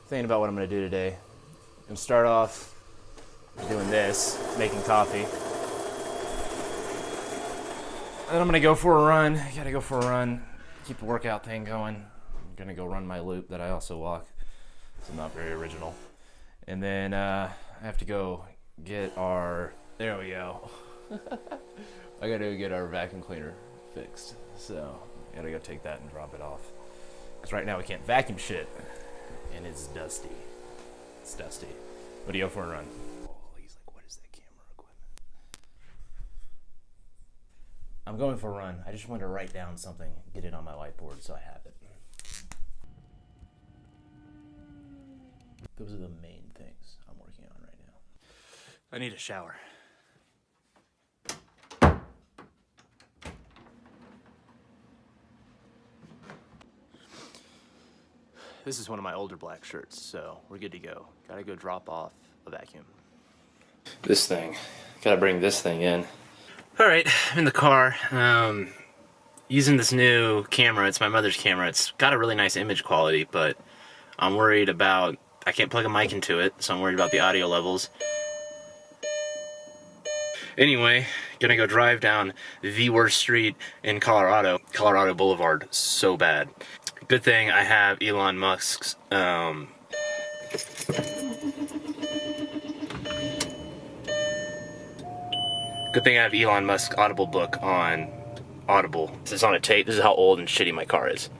thinking about what I'm going to do today. I'm going to start off doing this, making coffee. And then I'm going to go for a run. Gotta go for a run, keep the workout thing going. I'm going to go run my loop that I also walk. It's not very original. And then I have to go get our, there we go. I gotta get our vacuum cleaner fixed. So I gotta go take that and drop it off. Because right now we can't vacuum shit. And it's dusty. It's dusty. What do you go for a run? Oh, he's like, what is that camera equipment? I'm going for a run. I just want to write down something, get it on my whiteboard so I have it. Those are the main things I'm working on right now. I need a shower. This is one of my older black shirts, so we're good to go. Gotta go drop off a vacuum. This thing. Gotta bring this thing in. Alright, I'm in the car. Using this new camera. It's my mother's camera. It's got a really nice image quality, but I'm worried about... I can't plug a mic into it, so I'm worried about the audio levels. Anyway, gonna go drive down the worst street in Colorado. Colorado Boulevard. So bad. Good thing I have Elon Musk's, good thing I have Elon Musk's Audible book on Audible. This is on a tape. This is how old and shitty my car is.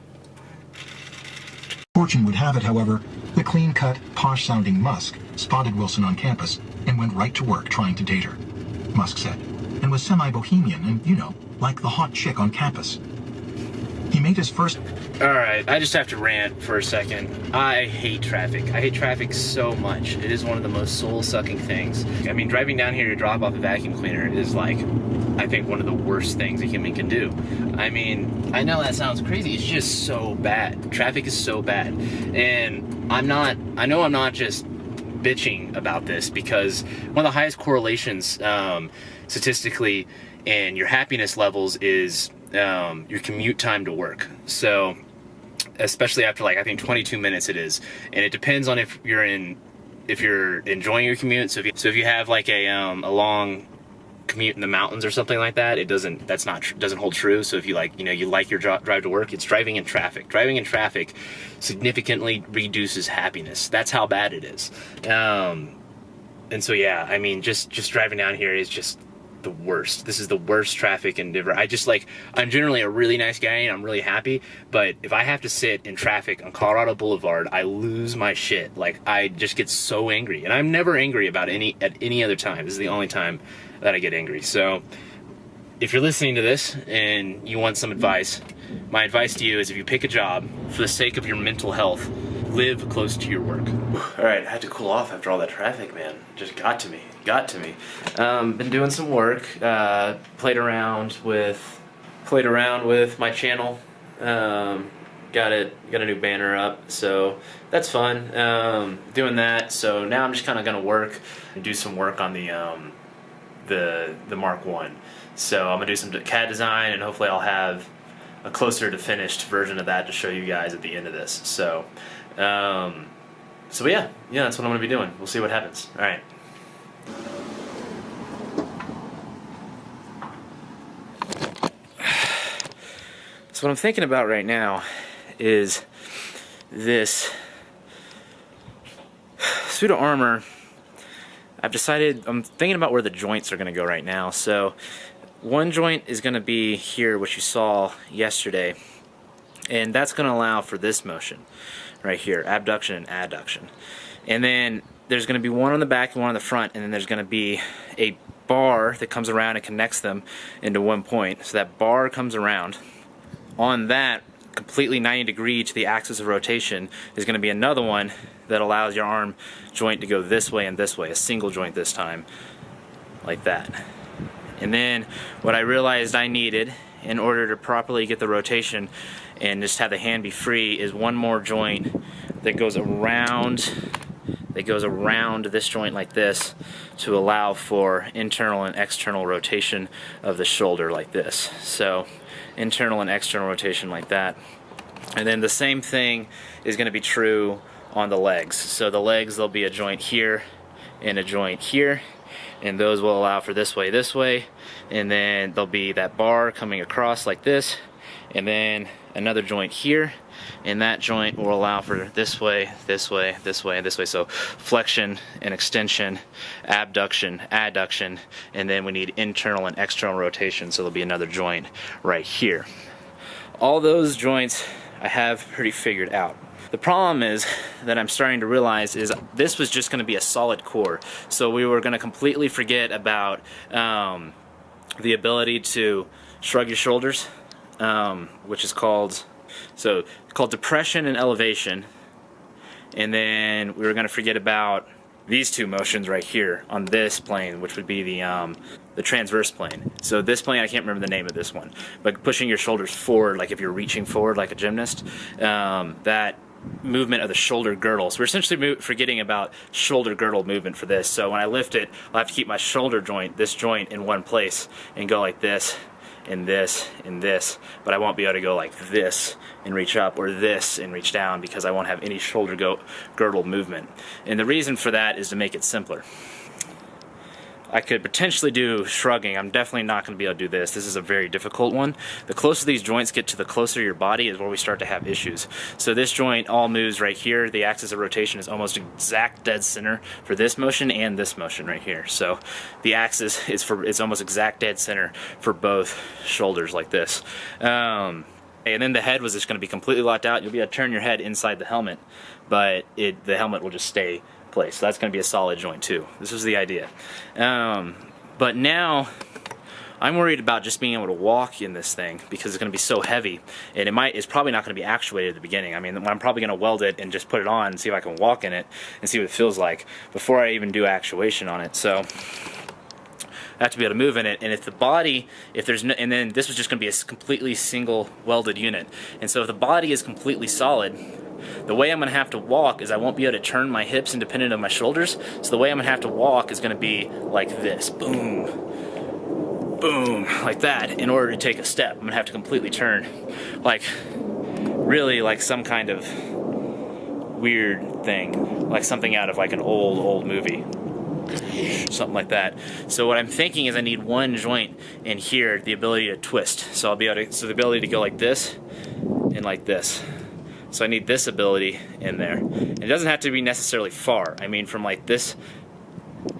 Fortune would have it, however, the clean-cut, posh-sounding Musk spotted Wilson on campus and went right to work trying to date her, Musk said, and was semi-bohemian and, you know, like the hot chick on campus. He made his first... Alright, I just have to rant for a second. I hate traffic. I hate traffic so much. It is one of the most soul-sucking things. I mean, driving down here to drop off a vacuum cleaner is like, I think, one of the worst things a human can do. I mean, I know that sounds crazy. It's just so bad. Traffic is so bad. And I know I'm not just bitching about this, because one of the highest correlations statistically in your happiness levels is your commute time to work. So especially after, like, I think 22 minutes it is, and it depends on if you're enjoying your commute. So if you have like a long commute in the mountains or something like that, doesn't hold true. So if you like your drive to work, it's driving in traffic. Driving in traffic significantly reduces happiness. That's how bad it is. And so yeah, I mean, just driving down here is just the worst. This is the worst traffic endeavor. I'm generally a really nice guy and I'm really happy, but if I have to sit in traffic on Colorado Boulevard, I lose my shit. Like, I just get so angry, and I'm never angry about at any other time. This is the only time that I get angry. So if you're listening to this and you want some advice, my advice to you is, if you pick a job for the sake of your mental health, live close to your work. Alright, I had to cool off after all that traffic, man. Just got to me. Been doing some work. Played around with my channel. Got a new banner up, so that's fun. Doing that. So now I'm just kind of gonna work and do some work on the Mark 1. So I'm gonna do some CAD design, and hopefully I'll have a closer to finished version of that to show you guys at the end of this. So yeah, that's what I'm gonna be doing. We'll see what happens. All right. So what I'm thinking about right now is this suit of armor. I'm thinking about where the joints are going to go right now. So one joint is going to be here, which you saw yesterday, and that's going to allow for this motion right here, abduction and adduction. And then there's going to be one on the back and one on the front, and then there's going to be a bar that comes around and connects them into one point. So that bar comes around. On that, completely 90 degree to the axis of rotation, is going to be another one that allows your arm joint to go this way and this way, a single joint this time, like that. And then what I realized I needed in order to properly get the rotation and just have the hand be free is one more joint that goes around this joint like this, to allow for internal and external rotation of the shoulder like this. So internal and external rotation like that. And then the same thing is going to be true on the legs. So the legs, there'll be a joint here and a joint here, and those will allow for this way, and then there'll be that bar coming across like this, and then another joint here, and that joint will allow for this way, this way, this way, and this way. So flexion and extension, abduction, adduction, and then we need internal and external rotation, so there'll be another joint right here. All those joints I have pretty figured out. The problem is that I'm starting to realize is this was just going to be a solid core, so we were going to completely forget about the ability to shrug your shoulders, which is called depression and elevation, and then we were going to forget about these two motions right here on this plane, which would be the transverse plane. So this plane, I can't remember the name of this one, but pushing your shoulders forward, like if you're reaching forward like a gymnast, that movement of the shoulder girdle. So we're essentially forgetting about shoulder girdle movement for this. So when I lift it, I'll have to keep my shoulder joint, this joint, in one place and go like this and this and this, but I won't be able to go like this and reach up, or this and reach down, because I won't have any shoulder girdle movement. And the reason for that is to make it simpler. I could potentially do shrugging. I'm definitely not going to be able to do this. This is a very difficult one. The closer these joints get to the closer your body is where we start to have issues. So this joint all moves right here. The axis of rotation is almost exact dead center for this motion and this motion right here. So the axis is it's almost exact dead center for both shoulders like this. And then the head was just going to be completely locked out. You'll be able to turn your head inside the helmet, but the helmet will just stay place. So that's going to be a solid joint too. This was the idea. But now I'm worried about just being able to walk in this thing, because it's going to be so heavy, and it's probably not going to be actuated at the beginning. I mean, I'm probably going to weld it and just put it on and see if I can walk in it and see what it feels like before I even do actuation on it. So I have to be able to move in it, and if the body, and then this was just going to be a completely single welded unit, and so if the body is completely solid, the way I'm going to have to walk is I won't be able to turn my hips independent of my shoulders, so the way I'm going to have to walk is going to be like this, boom, boom, like that, in order to take a step. I'm going to have to completely turn, like, really like some kind of weird thing, like something out of like an old movie. Something like that. So what I'm thinking is I need one joint in here, the ability to twist. So I'll be able to, so the ability to go like this and like this. So I need this ability in there. And it doesn't have to be necessarily far. I mean, from like this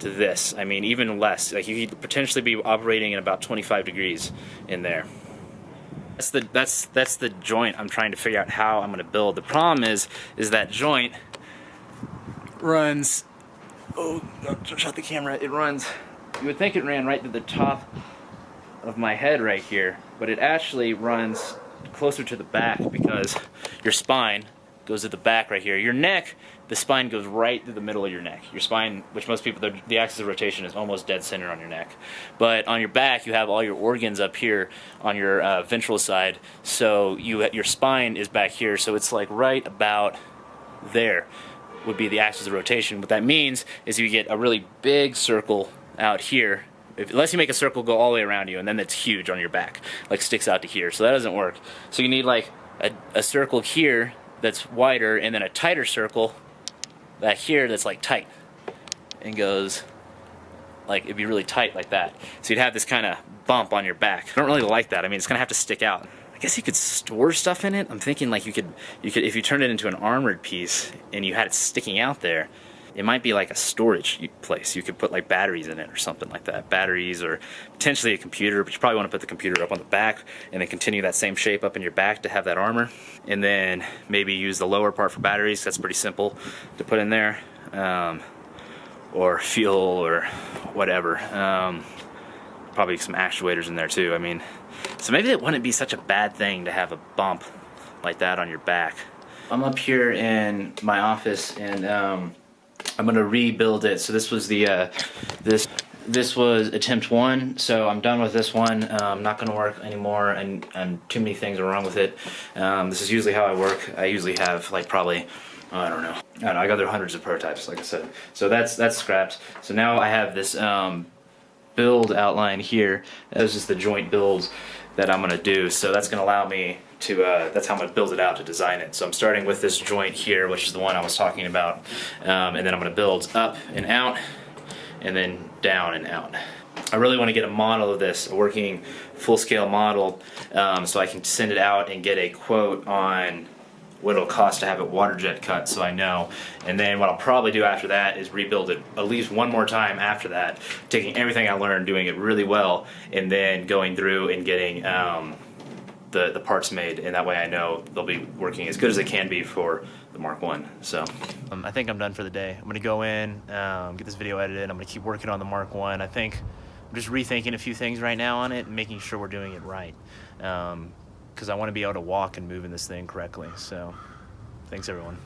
to this. I mean, even less. Like you could potentially be operating in about 25 degrees in there. That's the joint I'm trying to figure out how I'm going to build. The problem is that joint runs. Oh, don't shut the camera. It runs. You would think it ran right to the top of my head right here, but it actually runs closer to the back, because your spine goes to the back right here. Your neck, the spine goes right to the middle of your neck. Your spine, which most people, the axis of rotation is almost dead center on your neck. But on your back, you have all your organs up here on your ventral side, so your spine is back here, so it's like right about there would be the axis of rotation. What that means is you get a really big circle out here, unless you make a circle go all the way around you, and then it's huge on your back, like sticks out to here. So that doesn't work. So you need like a circle here that's wider, and then a tighter circle back here that's like tight, and goes like, it'd be really tight like that. So you'd have this kind of bump on your back. I don't really like that. I mean, it's gonna have to stick out. I guess you could store stuff in it. I'm thinking like you could if you turned it into an armored piece and you had it sticking out there, it might be like a storage place. You could put like batteries in it or something like that. Batteries, or potentially a computer, but you probably want to put the computer up on the back and then continue that same shape up in your back to have that armor. And then maybe use the lower part for batteries. That's pretty simple to put in there. Or fuel or whatever. Probably some actuators in there too. I mean, so maybe it wouldn't be such a bad thing to have a bump like that on your back. I'm up here in my office, and I'm gonna rebuild it. So this was the this was attempt 1. So I'm done with this one. Not gonna work anymore, and too many things are wrong with it. This is usually how I work. I usually have like probably, I don't know. I got there hundreds of prototypes, like I said. So that's scrapped. So now I have this build outline here. That was just the joint builds that I'm gonna do. So that's gonna allow me that's how I'm gonna build it out to design it. So I'm starting with this joint here, which is the one I was talking about, and then I'm gonna build up and out, and then down and out. I really want to get a model of this, a working full-scale model, so I can send it out and get a quote on what it'll cost to have it water jet cut, so I know. And then what I'll probably do after that is rebuild it at least one more time after that, taking everything I learned, doing it really well, and then going through and getting the parts made, and that way I know they'll be working as good as they can be for the Mark 1. So I think I'm done for the day. I'm gonna go in, get this video edited. I'm gonna keep working on the Mark 1. I think I'm just rethinking a few things right now on it and making sure we're doing it right, because I want to be able to walk and move in this thing correctly. So thanks everyone.